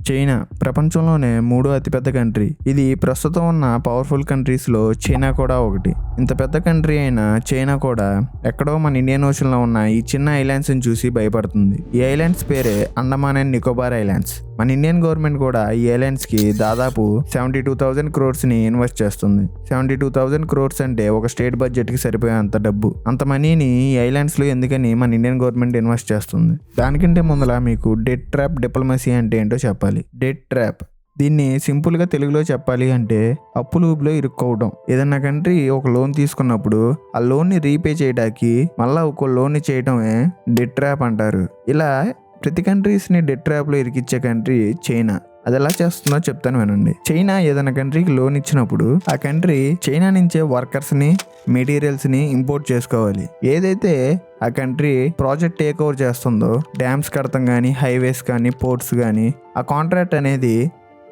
China ప్రపంచంలోనే మూడో అతిపెద్ద కంట్రీ. ఇది ప్రస్తుతం ఉన్న పవర్ఫుల్ కంట్రీస్లో చైనా కూడా ఒకటి. ఇంత పెద్ద కంట్రీ అయిన చైనా కూడా ఎక్కడో మన ఇండియన్ ఓషన్లో ఉన్న ఈ చిన్న ఐలాండ్స్ని చూసి భయపడుతుంది. ఈ ఐలాండ్స్ పేరే అండమాన్ అండ్ నికోబార్ ఐలాండ్స్. మన ఇండియన్ గవర్నమెంట్ కూడా ఈ ఐలాండ్స్కి దాదాపు 72,000 crores ఇన్వెస్ట్ చేస్తుంది. 72,000 crores అంటే ఒక స్టేట్ బడ్జెట్కి సరిపోయేంత డబ్బు. అంత మనీని ఈ ఐలాండ్స్లో ఎందుకని మన ఇండియన్ గవర్నమెంట్ ఇన్వెస్ట్ చేస్తుంది? దానికంటే ముందల మీకు డెట్ ట్రాప్ డిప్లొమసీ అంటే ఏంటో చెప్పాలి. డెట్ ట్రాప్ దీన్ని సింపుల్గా తెలుగులో చెప్పాలి అంటే అప్పుల ఊబిలో ఇరుక్కోవడం. ఏదన్నా కంట్రీ ఒక లోన్ తీసుకున్నప్పుడు ఆ లోన్ని రీపే చేయడానికి మళ్ళీ ఒక లోన్ని చేయడమే డెట్ ట్రాప్ అంటారు. ఇలా ప్రతి కంట్రీస్ని డెట్ ట్రాప్లో ఇరికిచ్చే కంట్రీ చైనా. అది ఎలా చేస్తుందో చెప్తాను వినండి. చైనా ఏదైనా కంట్రీకి లోన్ ఇచ్చినప్పుడు ఆ కంట్రీ చైనా నుంచే వర్కర్స్ని మెటీరియల్స్ని ఇంపోర్ట్ చేసుకోవాలి. ఏదైతే ఆ కంట్రీ ప్రాజెక్ట్ టేక్ ఓవర్ చేస్తుందో డ్యామ్స్ కడతాం కానీ హైవేస్ కానీ పోర్ట్స్ కానీ ఆ కాంట్రాక్ట్ అనేది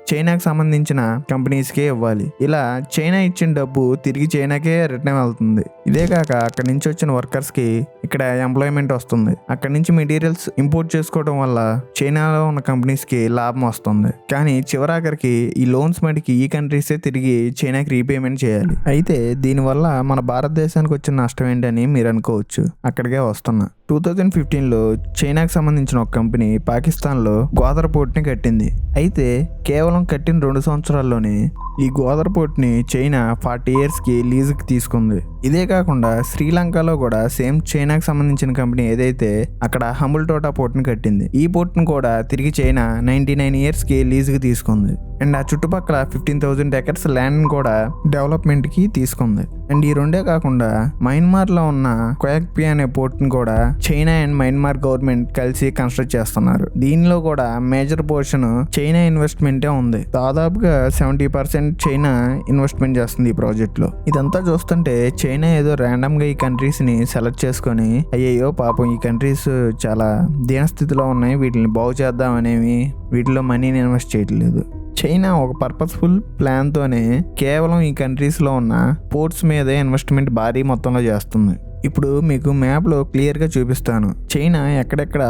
చైనాకి సంబంధించిన కంపెనీస్కే ఇవ్వాలి. ఇలా చైనా ఇచ్చిన డబ్బు తిరిగి చైనాకే రిటర్న్ వెళ్తుంది. ఇదే కాక అక్కడి నుంచి వచ్చిన వర్కర్స్కి ఇక్కడ ఎంప్లాయ్మెంట్ వస్తుంది. అక్కడి నుంచి మెటీరియల్స్ ఇంపోర్ట్ చేసుకోవడం వల్ల చైనాలో ఉన్న కంపెనీస్కి లాభం వస్తుంది. కానీ చివరాఖరికి ఈ లోన్స్ మటుకి ఈ కంట్రీసే తిరిగి చైనాకి రీపేమెంట్ చేయాలి. అయితే దీనివల్ల మన భారతదేశానికి వచ్చిన నష్టం ఏంటని మీరు అనుకోవచ్చు. అక్కడికే వస్తున్నా. 2015లో చైనాకి సంబంధించిన ఒక కంపెనీ పాకిస్తాన్లో గ్వాదర్ పోర్ట్ని కట్టింది. అయితే కేవలం కట్టిన 2 సంవత్సరాల్లోనే ఈ గ్వాదర్ పోర్ట్ని చైనా 40 yearsకి లీజుకి తీసుకుంది. ఇదే కాకుండా శ్రీలంకలో కూడా సేమ్ చైనాకి సంబంధించిన కంపెనీ ఏదైతే అక్కడ హంబుల్టోటా పోర్ట్ని కట్టింది. ఈ పోర్ట్ని కూడా తిరిగి చైనా 99 yearsకి లీజుకి తీసుకుంది. అండ్ ఆ చుట్టుపక్కల 15,000 acres ల్యాండ్ కూడా డెవలప్మెంట్కి తీసుకుంది. అండ్ ఈ రెండే కాకుండా మయన్మార్లో ఉన్న కోయాక్పి అనే పోర్ట్ని కూడా చైనా అండ్ మయన్మార్ గవర్నమెంట్ కలిసి కన్స్ట్రక్ట్ చేస్తున్నారు. దీనిలో కూడా మేజర్ పోర్షన్ చైనా ఇన్వెస్ట్మెంటే ఉంది. దాదాపుగా 70% చైనా ఇన్వెస్ట్మెంట్ చేస్తుంది ఈ ప్రాజెక్ట్లో. ఇదంతా చూస్తుంటే చైనా ఏదో ర్యాండమ్గా ఈ కంట్రీస్ని సెలెక్ట్ చేసుకొని అయ్యయ్యో పాపం ఈ కంట్రీస్ చాలా దీనస్థితిలో ఉన్నాయి, వీటిని బాగు చేద్దామనేవి వీటిలో మనీని ఇన్వెస్ట్ చేయట్లేదు. చైనా ఒక పర్పస్ఫుల్ ప్లాన్తోనే కేవలం ఈ కంట్రీస్లో ఉన్న పోర్ట్స్ మీదే ఇన్వెస్ట్మెంట్ భారీ మొత్తంలో చేస్తుంది. ఇప్పుడు మీకు మ్యాప్లో క్లియర్గా చూపిస్తాను చైనా ఎక్కడెక్కడ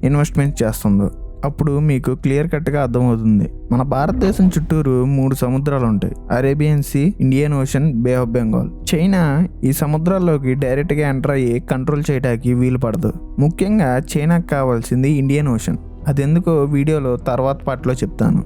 ఇన్వెస్ట్మెంట్ చేస్తుందో. అప్పుడు మీకు క్లియర్ కట్గా అర్థమవుతుంది. మన భారతదేశం చుట్టూరు 3 సముద్రాలు ఉంటాయి. Arabian sea, Indian ocean, bay of Bengal. China ఈ సముద్రాల్లోకి డైరెక్ట్గా ఎంటర్ అయ్యి కంట్రోల్ చేయడానికి వీలు పడదు. ముఖ్యంగా చైనాకు కావాల్సింది ఇండియన్ ఓషన్. అదెందుకో వీడియోలో తర్వాత పార్ట్లో చెప్తాను.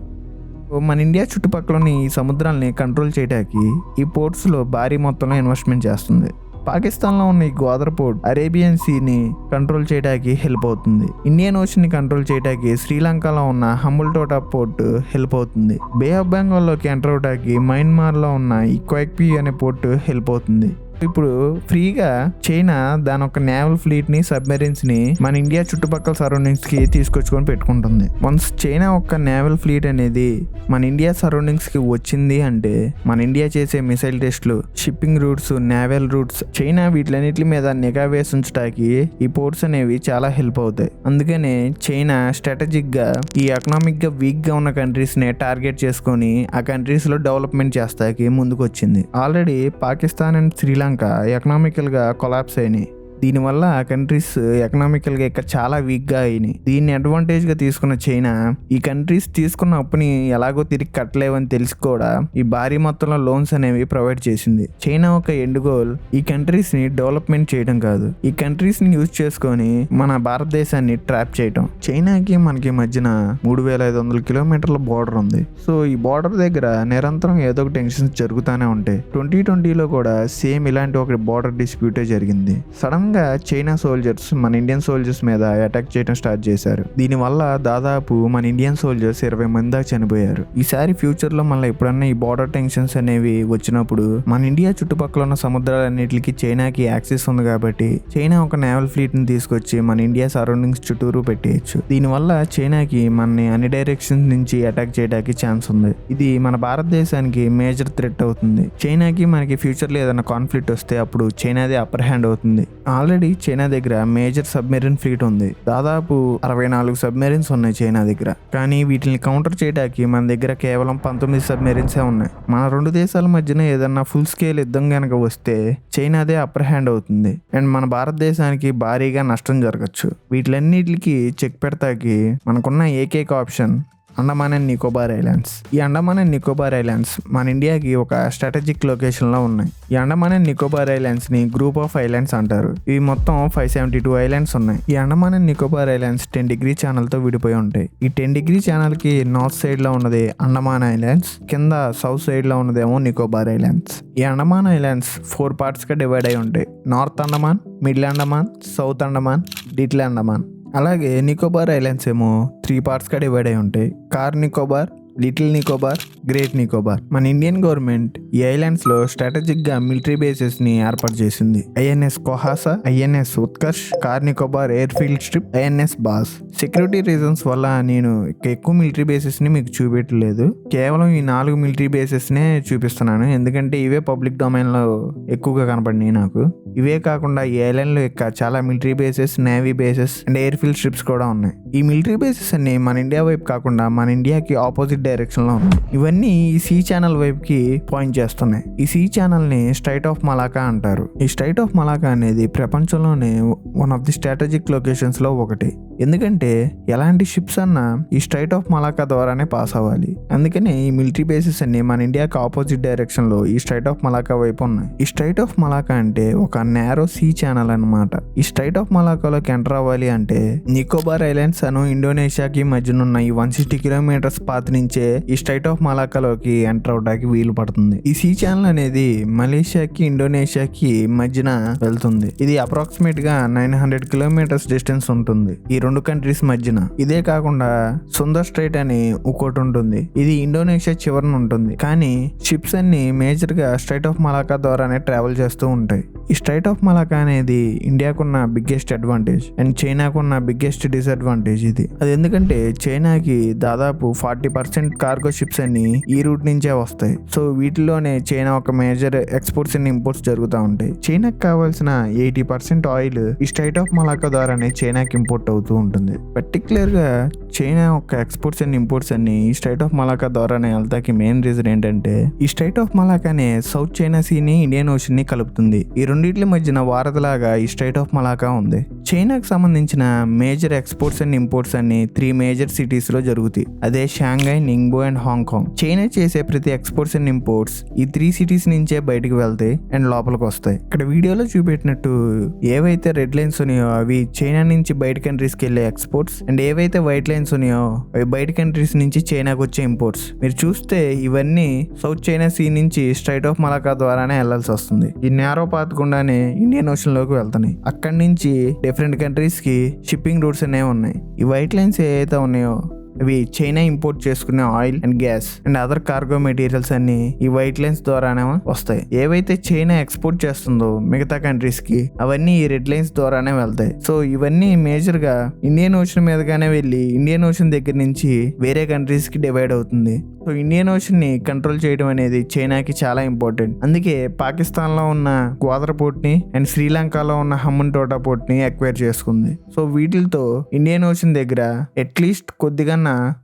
మన ఇండియా చుట్టుపక్కలని ఈ సముద్రాలని కంట్రోల్ చేయడానికి ఈ పోర్ట్స్లో భారీ మొత్తంలో ఇన్వెస్ట్మెంట్ చేస్తుంది. పాకిస్తాన్లో ఉన్న ఈ గ్వాదర్ పోర్ట్ అరేబియన్ సీని కంట్రోల్ చేయడానికి హెల్ప్ అవుతుంది. ఇండియన్ ఓషన్ని కంట్రోల్ చేయడానికి శ్రీలంకలో ఉన్న హంబుల్టోటా పోర్ట్ హెల్ప్ అవుతుంది. బే ఆఫ్ బెంగాల్లోకి ఎంటర్ అవడానికి మయన్మార్లో ఉన్న ఈ కోయాక్పి అనే పోర్ట్ హెల్ప్ అవుతుంది. ఇప్పుడు ఫ్రీగా చైనా దాని ఒక నేవల్ ఫ్లీట్ని సబ్మెరీన్స్ని మన ఇండియా చుట్టుపక్కల సరౌండింగ్స్కి తీసుకొచ్చుకొని పెట్టుకుంటుంది. వన్స్ చైనా ఒక నేవల్ ఫ్లీట్ అనేది మన ఇండియా సరౌండింగ్స్కి వచ్చింది అంటే మన ఇండియా చేసే మిసైల్ టెస్ట్లు, shipping routes, naval routes China వీటిలన్నిటి మీద నిఘా వేసి ఉంచడానికి ఈ పోర్ట్స్ అనేవి చాలా హెల్ప్ అవుతాయి. అందుకనే చైనా స్ట్రాటజిక్గా ఈ ఎకనామిక్గా వీక్గా ఉన్న కంట్రీస్ని టార్గెట్ చేసుకొని ఆ కంట్రీస్లో డెవలప్మెంట్ చేస్తాకి ముందుకు వచ్చింది. ఆల్రెడీ పాకిస్తాన్ అండ్ శ్రీలంక ఎకనామికల్గా కొలాప్స్ అయినాయి. దీనివల్ల ఆ కంట్రీస్ ఎకనామికల్గా ఇక్కడ చాలా వీక్గా అయినాయి. దీన్ని అడ్వాంటేజ్గా తీసుకున్న చైనా ఈ కంట్రీస్ తీసుకున్న అప్పుని ఎలాగో తిరిగి కట్టలేవని తెలిసి కూడా ఈ భారీ మొత్తంలో లోన్స్ అనేవి ప్రొవైడ్ చేసింది. చైనా ఒక ఎండ్ గోల్ ఈ కంట్రీస్ని డెవలప్మెంట్ చేయడం కాదు, ఈ కంట్రీస్ని యూజ్ చేసుకొని మన భారతదేశాన్ని ట్రాప్ చేయడం. చైనాకి మనకి మధ్యన 3,500 kilometers బార్డర్ ఉంది. సో ఈ బార్డర్ దగ్గర నిరంతరం ఏదో ఒక టెన్షన్స్ జరుగుతూనే ఉంటాయి. 2020లో కూడా సేమ్ ఇలాంటి ఒక బార్డర్ డిస్ప్యూటే జరిగింది. సడన్ చైనా సోల్జర్స్ మన ఇండియన్ సోల్జర్స్ మీద అటాక్ చేయడం స్టార్ట్ చేశారు. దీనివల్ల దాదాపు మన ఇండియన్ సోల్జర్స్ 20 మంది దాకా చనిపోయారు. ఈసారి ఫ్యూచర్లో మళ్ళీ ఎప్పుడన్నా ఈ బార్డర్ టెన్షన్స్ అనేవి వచ్చినప్పుడు మన ఇండియా చుట్టుపక్కల ఉన్న సముద్రాలన్నిటికీ చైనాకి యాక్సెస్ ఉంది కాబట్టి చైనా ఒక నేవల్ ఫ్లీట్ని తీసుకొచ్చి మన ఇండియా సరౌండింగ్స్ చుట్టూరు పెట్టేయచ్చు. దీనివల్ల చైనాకి మనని అన్ని డైరెక్షన్స్ నుంచి అటాక్ చేయడానికి ఛాన్స్ ఉంది. ఇది మన భారతదేశానికి మేజర్ థ్రెట్ అవుతుంది. చైనాకి మనకి ఫ్యూచర్లో ఏదైనా కాన్ఫ్లిక్ట్ వస్తే అప్పుడు చైనాదే అప్పర్ హ్యాండ్ అవుతుంది. ఆల్రెడీ చైనా దగ్గర మేజర్ సబ్మెరీన్ ఫ్లీట్ ఉంది. దాదాపు 64 సబ్మెరీన్స్ ఉన్నాయి చైనా దగ్గర. కానీ వీటిని కౌంటర్ చేయడానికి మన దగ్గర కేవలం 19 సబ్మెరీన్సే ఉన్నాయి. మన 2 దేశాల మధ్యన ఏదన్నా ఫుల్ స్కేల్ యుద్ధం కనుక వస్తే చైనాదే అప్పర్ హ్యాండ్ అవుతుంది అండ్ మన భారతదేశానికి భారీగా నష్టం జరగచ్చు. వీటిలన్నిటికి చెక్ పెడతాకి మనకున్న ఏకైక option Andaman and Nicobar islands. ఈ అండమాన్ అండ్ నికోబార్ ఐలాండ్స్ మన ఇండియాకి ఒక స్ట్రాటజిక్ లొకేషన్లో ఉన్నాయి. ఈ అండమాన్ అండ్ నికోబార్ ఐలాండ్స్ని గ్రూప్ ఆఫ్ ఐలాండ్స్ అంటారు. ఇవి మొత్తం 572 ఐలాండ్స్ ఉన్నాయి. ఈ Andaman and Nicobar islands 10 degree ఛానల్తో విడిపోయి ఉంటాయి. ఈ 10 డిగ్రీ ఛానల్కి నార్త్ సైడ్లో ఉన్నది అండమాన్ ఐలాండ్స్, కింద సౌత్ సైడ్లో ఉన్నదేమో నికోబార్ ఐలాండ్స్. ఈ అండమాన్ ఐలాండ్స్ 4 పార్ట్స్గా డివైడ్ అయి ఉంటాయి. North Andaman, middle Andaman, south Andaman, little Andaman. అలాగే నికోబార్ ఐలాండ్స్ ఏమో 3 పార్ట్స్గా డివైడ్ అయి ఉంటాయి. Car Nicobar, little Nicobar, great Nicobar. మన ఇండియన్ గవర్నమెంట్ ఈ ఐలాండ్స్లో స్ట్రాటజిక్గా మిలిటరీ బేసెస్ని ఏర్పాటు చేసింది. INS Kohassa, INS Utkarsh, Car Nicobar air field strip, INS Baaz. Security reasons వల్ల నేను ఎక్కువ మిలిటరీ బేసెస్ని మీకు చూపెట్టలేదు. కేవలం ఈ 4 మిలిటరీ బేసెస్నే చూపిస్తున్నాను, ఎందుకంటే ఇవే పబ్లిక్ డొమైన్లో ఎక్కువగా కనపడినాయి నాకు. ఇవే కాకుండా ఈ ఐలాండ్లో చాలా military bases, navy bases and air field strips కూడా ఉన్నాయి. ఈ మిలిటరీ బేసెస్ అన్ని మన ఇండియా వైపు కాకుండా మన ఇండియాకి ఆపోజిట్ డైరెక్షన్లో ఉన్నాయి. ఇవన్నీ ఈ సీ ఛానల్ వైపుకి పాయింట్ చేస్తున్నాయి. ఈ సీ ఛానల్ని స్ట్రైట్ ఆఫ్ మలాకా అంటారు. ఈ స్ట్రైట్ ఆఫ్ మలాకా అనేది ప్రపంచంలోనే వన్ ఆఫ్ ది స్ట్రాటజిక్ లొకేషన్స్లో ఒకటి. ఎందుకంటే ఎలాంటి షిప్స్ అన్నా ఈ స్ట్రైట్ ఆఫ్ మలాకా ద్వారానే పాస్ అవ్వాలి. అందుకని ఈ మిలిటరీ బేసెస్ అన్ని మన ఇండియాకి ఆపోజిట్ డైరెక్షన్లో ఈ స్ట్రైట్ ఆఫ్ మలాకా వైపు ఉన్నాయి. ఈ స్ట్రైట్ ఆఫ్ మలాకా అంటే ఒక నేరో సీ ఛానల్ అనమాట. ఈ స్ట్రైట్ ఆఫ్ మలాకాలోకి ఎంటర్ అవ్వాలి అంటే నికోబార్ ఐలాండ్స్ అను ఇండోనేషియాకి మధ్యనున్న ఈ 160 కిలోమీటర్స్ పాత్ నుంచే ఈ స్ట్రైట్ ఆఫ్ మలాకాలోకి ఎంటర్ అవడానికి వీలు పడుతుంది. ఈ సీ ఛానల్ అనేది మలేషియాకి, ఇండోనేషియాకి మధ్యన వెళ్తుంది. ఇది అప్రాక్సిమేట్ గా 900 కిలోమీటర్స్ డిస్టెన్స్ ఉంటుంది ఈ 2 కంట్రీస్ మధ్యన. ఇదే కాకుండా సుందర్ స్ట్రైట్ అని ఒకటి ఉంటుంది. ఇది ఇండోనేషియా చివరన ఉంటుంది. కానీ షిప్స్ అన్ని మేజర్ గా స్ట్రైట్ ఆఫ్ మలాకా ద్వారానే ట్రావెల్ చేస్తూ ఉంటాయి. ఈ స్ట్రైట్ ఆఫ్ మలాకా అనేది ఇండియాకున్న బిగ్గెస్ట్ అడ్వాంటేజ్ అండ్ చైనాకున్న బిగ్గెస్ట్ డిసడ్వాంటేజ్ ఇది. అది ఎందుకంటే చైనాకి దాదాపు 40% కార్గో షిప్స్ అన్ని ఈ రూట్ నుంచే వస్తాయి. సో వీటిలోనే చైనా ఒక మేజర్ ఎక్స్పోర్ట్స్ అండ్ ఇంపోర్ట్స్ జరుగుతూ ఉంటాయి. చైనాకి కావాల్సిన 80% ఆయిల్ ఈ స్ట్రైట్ ఆఫ్ మలాకా ద్వారానే చైనాకి ఇంపోర్ట్ అవుతూ ఉంటుంది. పర్టికులర్ గా చైనా యొక్క ఎక్స్పోర్ట్స్ అండ్ ఇంపోర్ట్స్ అన్ని ఈ స్ట్రైట్ ఆఫ్ మలాకా ద్వారానే వెళ్తాకి మెయిన్ రీజన్ ఏంటంటే ఈ స్ట్రైట్ ఆఫ్ మలాకానే సౌత్ చైనా సీని, ఇండియన్ ఓషన్ ని కలుపుతుంది. ఈ రెండింటి మధ్యన వారధిలాగా ఈ స్ట్రైట్ ఆఫ్ మలాకా ఉంది. చైనాకి సంబంధించిన మేజర్ ఎక్స్పోర్ట్స్ అండ్ ఇంపోర్ట్స్ అన్ని 3 మేజర్ సిటీస్ లో జరుగుతాయి. అదే Shanghai, Ningbo and Hong Kong. China చేసే ప్రతి ఎక్స్పోర్ట్స్ అండ్ ఇంపోర్ట్స్ ఈ 3 సిటీస్ నుంచే బయటకు వెళ్తాయి అండ్ లోపలికి వస్తాయి. ఇక్కడ వీడియోలో చూపెట్టినట్టు ఏవైతే రెడ్ లైన్స్ ఉన్నాయో అవి చైనా నుంచి బయట కంట్రీస్కి వెళ్ళే ఎక్స్పోర్ట్స్ అండ్ ఏవైతే వైట్ లైన్స్ ఉన్నాయో అవి బయట కంట్రీస్ నుంచి చైనాకి వచ్చే ఇంపోర్ట్స్. మీరు చూస్తే ఇవన్నీ సౌత్ చైనా సీ నుంచి స్ట్రైట్ ఆఫ్ మలాకా ద్వారానే వెళ్లాల్సి వస్తుంది. ఈ నేరో పాత్ గుండానే ఇండియన్ ఓషన్ లోకి వెళ్తున్నాయి. అక్కడి నుంచి డిఫరెంట్ కంట్రీస్ కి షిప్పింగ్ రూట్స్ అనేవి ఉన్నాయి. ఈ వైట్ లైన్స్ ఏవైతే ఉన్నాయో అవి చైనా ఇంపోర్ట్ చేసుకునే oil and gas and other cargo materials అన్ని ఈ వైట్ లైన్స్ ద్వారానే వస్తాయి. ఏవైతే చైనా ఎక్స్పోర్ట్ చేస్తుందో మిగతా కంట్రీస్ కి అవన్నీ ఈ రెడ్ లైన్స్ ద్వారానే వెళ్తాయి. సో ఇవన్నీ మేజర్ గా ఇండియన్ ఓషన్ మీదగానే వెళ్ళి ఇండియన్ ఓషన్ దగ్గర నుంచి వేరే కంట్రీస్ కి డివైడ్ అవుతుంది. సో ఇండియన్ ఓషన్ ని కంట్రోల్ చేయడం అనేది చైనాకి చాలా ఇంపార్టెంట్. అందుకే పాకిస్తాన్ లో ఉన్న గ్వాదర్ పోర్ట్ ని అండ్ శ్రీలంకలో ఉన్న హమ్మన్ టోటా పోర్ట్ ని ఎక్వైర్ చేసుకుంది. సో వీటితో ఇండియన్ ఓషన్ దగ్గర అట్లీస్ట్ కొద్దిగా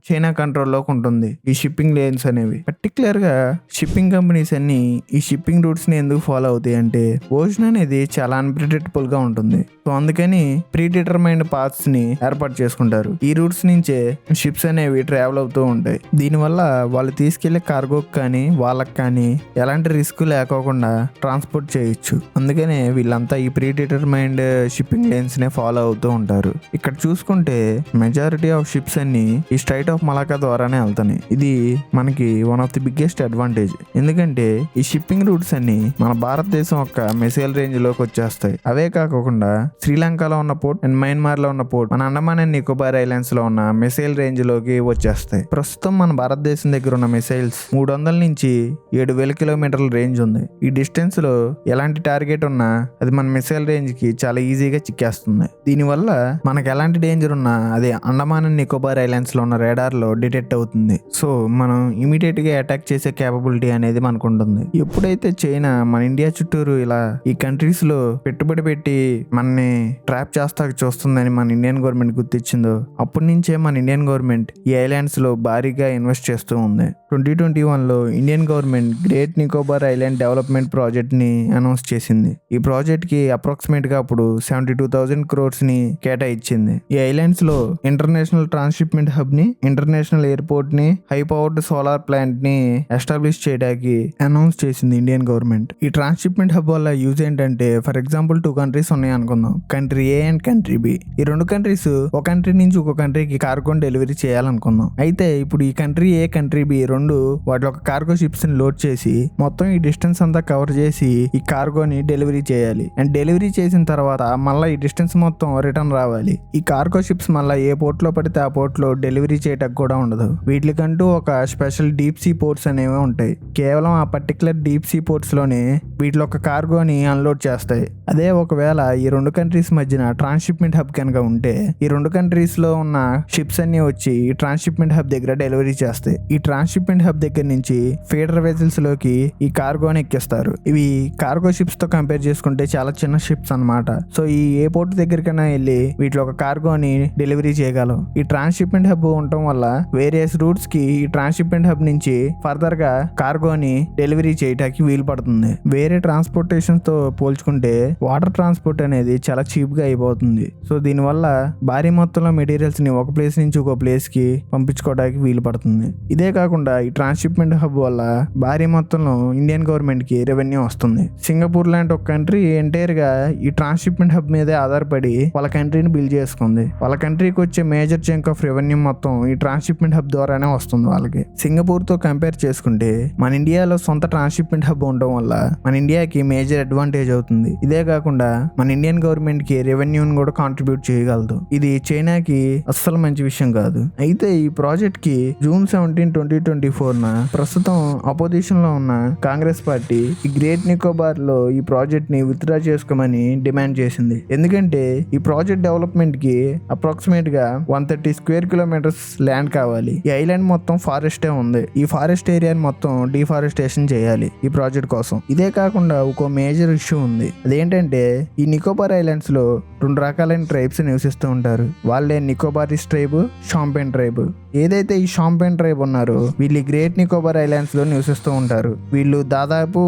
చైనా కంట్రోల్లోకి ఉంటుంది ఈ షిప్పింగ్ లేన్స్ అనేవి. పర్టికులర్ గా షిప్పింగ్ కంపెనీస్ అన్ని ఈ షిప్పింగ్ రూట్స్ ని ఎందుకు ఫాలో అవుతాయి అంటే ఓషన్ అనేది చాలా అన్ప్రిడిక్టబుల్ గా ఉంటుంది. సో అందుకని ప్రీ డిటర్మైన్డ్ పాత్స్ ని ఏర్పాటు చేసుకుంటారు. ఈ రూట్స్ నుంచే షిప్స్ అనేవి ట్రావెల్ అవుతూ ఉంటాయి. దీనివల్ల వాళ్ళు తీసుకెళ్లే కార్గోకి కానీ వాళ్ళకి కానీ ఎలాంటి రిస్క్ లేకోకుండా ట్రాన్స్పోర్ట్ చేయొచ్చు. అందుకనే వీళ్ళంతా ఈ ప్రీ డిటర్మైన్డ్ షిప్పింగ్ లేన్స్ నే ఫాలో అవుతూ ఉంటారు. ఇక్కడ చూసుకుంటే మెజారిటీ ఆఫ్ షిప్స్ అన్ని ఈ స్ట్రైట్ ఆఫ్ మలాకా ద్వారానే వెళ్తాయి. ఇది మనకి one of the biggest advantage. ఎందుకంటే ఈ షిప్పింగ్ రూట్స్ అన్ని మన భారతదేశం యొక్క మిసైల్ రేంజ్ లోకి వచ్చేస్తాయి. అవే కాకుండా శ్రీలంకలో ఉన్న పోర్ట్ అండ్ మయన్మార్ లో ఉన్న పోర్ట్ మన అండమాన్ అండ్ నికోబార్ ఐలాండ్స్ లో ఉన్న మిసైల్ రేంజ్ లోకి వచ్చేస్తాయి. ప్రస్తుతం మన భారతదేశం దగ్గర ఉన్న మిసైల్స్ 300 నుంచి 7,000 కిలోమీటర్ల రేంజ్ ఉంది. ఈ డిస్టెన్స్ లో ఎలాంటి టార్గెట్ ఉన్నా అది మన మిసైల్ రేంజ్ కి చాలా ఈజీగా చిక్కేస్తుంది. దీనివల్ల మనకి ఎలాంటి డేంజర్ ఉన్నా అది అండమాన్ అండ్ నికోబార్ ఐలాండ్స్ లో ఉన్న రాడార్ లో డిటెక్ట్ అవుతుంది. సో మనం ఇమీడియట్ గా అటాక్ చేసే కేపబిలిటీ అనేది మనకు ఉంటుంది. ఎప్పుడైతే చైనా మన ఇండియా చుట్టూరు ఇలా ఈ కంట్రీస్ లో పెట్టుబడి పెట్టి మనని ట్రాప్ చేస్తా చూస్తుందని మన ఇండియన్ గవర్నమెంట్ గుర్తించిందో అప్పటి నుంచే మన ఇండియన్ గవర్నమెంట్ ఈ ఐలాండ్స్ లో భారీగా ఇన్వెస్ట్ చేస్తూ ఉంది. 2021లో Indian government great Nicobar island development project ని అనౌన్స్ చేసింది. ఈ ప్రాజెక్ట్ కి అప్రాక్సిమేట్ గా అప్పుడు 72,000 crores ని కేటాయించింది. ఈ ఐలాండ్స్ లో ఇంటర్నేషనల్ ట్రాన్స్షిప్మెంట్ హబ్ ని, ఇంటర్నేషనల్ ఎయిర్పోర్ట్ ని, హై పవర్డ్ సోలార్ ప్లాంట్ ని ఎస్టాబ్లిష్ చేయడానికి అనౌన్స్ చేసింది ఇండియన్ గవర్నమెంట్. ఈ ట్రాన్స్షిప్మెంట్ హబ్ వల్ల యూజ్ ఏంటంటే, ఫర్ ఎగ్జాంపుల్ 2 కంట్రీస్ ఉన్నాయి అనుకుందాం, country A and country B. ఈ 2 కంట్రీస్ ఒక కంట్రీ నుంచి ఒక కంట్రీకి కార్గోని డెలివరీ చేయాలనుకుందాం. అయితే ఇప్పుడు ఈ కంట్రీ ఏ, కంట్రీ బి రెండు వాటి ఒక కార్గో షిప్స్ ని లోడ్ చేసి మొత్తం ఈ డిస్టెన్స్ అంతా కవర్ చేసి ఈ కార్గోని డెలివరీ చేయాలి. అండ్ డెలివరీ చేసిన తర్వాత మళ్ళీ ఈ డిస్టెన్స్ మొత్తం రిటర్న్ రావాలి. ఈ కార్గో షిప్స్ మళ్ళీ ఏ పోర్ట్ లో పడితే ఆ పోర్ట్ లో డెలివరీ చేయటకు కూడా ఉండదు. వీటికంటూ ఒక స్పెషల్ డీప్ సీ పోర్ట్స్ అనేవి ఉంటాయి. కేవలం ఆ పర్టికులర్ డీప్ సీ పోర్ట్స్ లోనే వీటిలో ఒక కార్గోని అన్లోడ్ చేస్తాయి. అదే ఒకవేళ ఈ 2 కంట్రీస్ మధ్యన ట్రాన్స్షిప్మెంట్ హబ్ కనుక ఉంటే ఈ 2 కంట్రీస్ లో ఉన్న షిప్స్ అన్ని వచ్చి ఈ ట్రాన్స్షిప్మెంట్ హబ్ దగ్గర డెలివరీ చేస్తాయి. ఈ ట్రాన్స్షిప్మెంట్ హబ్ దగ్గర నుంచి ఫీడర్ వెజల్స్ లోకి ఈ కార్గోని ఎక్కిస్తారు. ఇవి కార్గో షిప్స్ తో కంపేర్ చేసుకుంటే చాలా చిన్న షిప్స్ అన్నమాట. సో ఈ ఏ పోర్ట్ దగ్గరికైనా వెళ్ళి వీటిలో ఒక కార్గోని డెలివరీ చేయగలం. ఈ ట్రాన్స్షిప్మెంట్ హబ్ ఉండటం వల్ల వేరియస్ రూట్స్ కి ఈ ట్రాన్స్షిప్మెంట్ హబ్ నుంచి ఫర్దర్ గా కార్గోని డెలివరీ చేయడానికి వీలు పడుతుంది. వేరే ట్రాన్స్పోర్టేషన్ తో పోల్చుకుంటే వాటర్ ట్రాన్స్పోర్ట్ అనేది చాలా చీప్ గా అయిపోతుంది. సో దీనివల్ల భారీ మొత్తంలో మెటీరియల్స్ ని ఒక ప్లేస్ నుంచి ఒక ప్లేస్ కి పంపించుకోవడానికి వీలు పడుతుంది. ఇదే కాకుండా ఈ ట్రాన్స్షిప్మెంట్ హబ్ వల్ల భారీ మొత్తంలో ఇండియన్ గవర్నమెంట్ కి రెవెన్యూ వస్తుంది. సింగపూర్ లాంటి ఒక కంట్రీ ఎంటైర్ గా ఈ ట్రాన్స్షిప్మెంట్ హబ్ మీదే ఆధారపడి వాళ్ళ కంట్రీని బిల్డ్ చేసుకుంది. వాళ్ళ కంట్రీకి వచ్చే మేజర్ చంక్ ఆఫ్ రెవెన్యూ మొత్తం ఈ ట్రాన్స్షిప్మెంట్ హబ్ ద్వారానే వస్తుంది వాళ్ళకి. సింగపూర్ తో కంపేర్ చేసుకుంటే మన ఇండియాలో సొంత ట్రాన్స్షిప్మెంట్ హబ్ ఉండడం వల్ల మన ఇండియాకి మేజర్ అడ్వాంటేజ్ అవుతుంది. ఇదే కాకుండా మన ఇండియన్ గవర్నమెంట్ కి రెవెన్యూని కూడా కాంట్రిబ్యూట్ చేయగలదు. ఇది చైనాకి అస్సలు మంచి విషయం కాదు. అయితే ఈ ప్రాజెక్ట్ కి జూన్ 17, 2024 ప్రస్తుతం అపోజిషన్ లో ఉన్న కాంగ్రెస్ పార్టీ ఈ గ్రేట్ నికోబార్ లో ఈ ప్రాజెక్ట్ ని విత్డ్రా చేసుకోమని డిమాండ్ చేసింది. ఎందుకంటే ఈ ప్రాజెక్ట్ డెవలప్మెంట్ కి అప్రాక్సిమేట్ గా 130 స్క్వేర్ కిలోమీటర్స్ ల్యాండ్ కావాలి. ఈ ఐలాండ్ మొత్తం ఫారెస్టే ఉంది. ఈ ఫారెస్ట్ ఏరియాని మొత్తం డిఫారెస్టేషన్ చేయాలి ఈ ప్రాజెక్ట్ కోసం. ఇదే కాకుండా ఒక మేజర్ ఇష్యూ ఉంది. అదేంటంటే ఈ నికోబార్ ఐలాండ్స్ లో 2 రకాలైన ట్రైబ్స్ నివసిస్తూ ఉంటారు. వాళ్ళే నికోబారీస్ ట్రైబ్, షాంపెన్ ట్రైబ్. ఏదైతే ఈ షాంపెన్ ట్రైబ్ ఉన్నారో వీళ్ళు గ్రేట్ నికోబార్ ఐలాండ్స్ లో నివసిస్తూ ఉంటారు. వీళ్ళు దాదాపు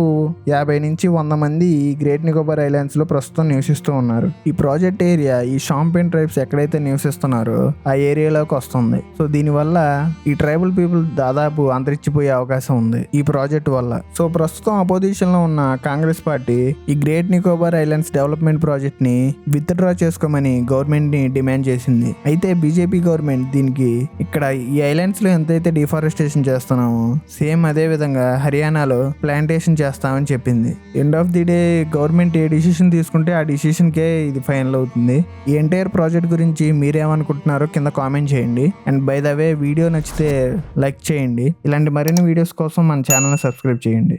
50 నుంచి 100 మంది ఈ గ్రేట్ నికోబార్ ఐలాండ్స్ లో ప్రస్తుతం నివసిస్తూ ఉన్నారు. ఈ ప్రాజెక్ట్ ఏరియా ఈ షాంపెన్ ట్రైబ్స్ ఎక్కడైతే నివసిస్తున్నారో ఆ ఏరియాలోకి వస్తుంది. సో దీనివల్ల ఈ ట్రైబల్ పీపుల్ దాదాపు అంతరించిపోయే అవకాశం ఉంది ఈ ప్రాజెక్ట్ వల్ల. సో ప్రస్తుతం అపోజిషన్ లో ఉన్న కాంగ్రెస్ పార్టీ ఈ great Nicobar islands development project ని విత్డ్రా చేసుకోమని గవర్నమెంట్ ని డిమాండ్ చేసింది. అయితే బీజేపీ గవర్నమెంట్ దీనికి ఇక్కడ ఈ ఐలాండ్స్ లో ఎంతైతే డిఫారెస్టేషన్ చేస్తున్నామో సేమ్ అదే విధంగా హర్యానాలో ప్లాంటేషన్ చేస్తామని చెప్పింది. End of the day government A decision తీసుకుంటే ఆ డిసిషన్ కే ఇది ఫైనల్ అవుతుంది. ఈ ఎంటైర్ ప్రాజెక్ట్ గురించి మీరేమనుకుంటున్నారో కింద కామెంట్ చేయండి. And by the way video నచ్చితే లైక్ చేయండి. ఇలాంటి మరిన్ని వీడియోస్ కోసం మన ఛానల్ని సబ్స్క్రైబ్ చేయండి.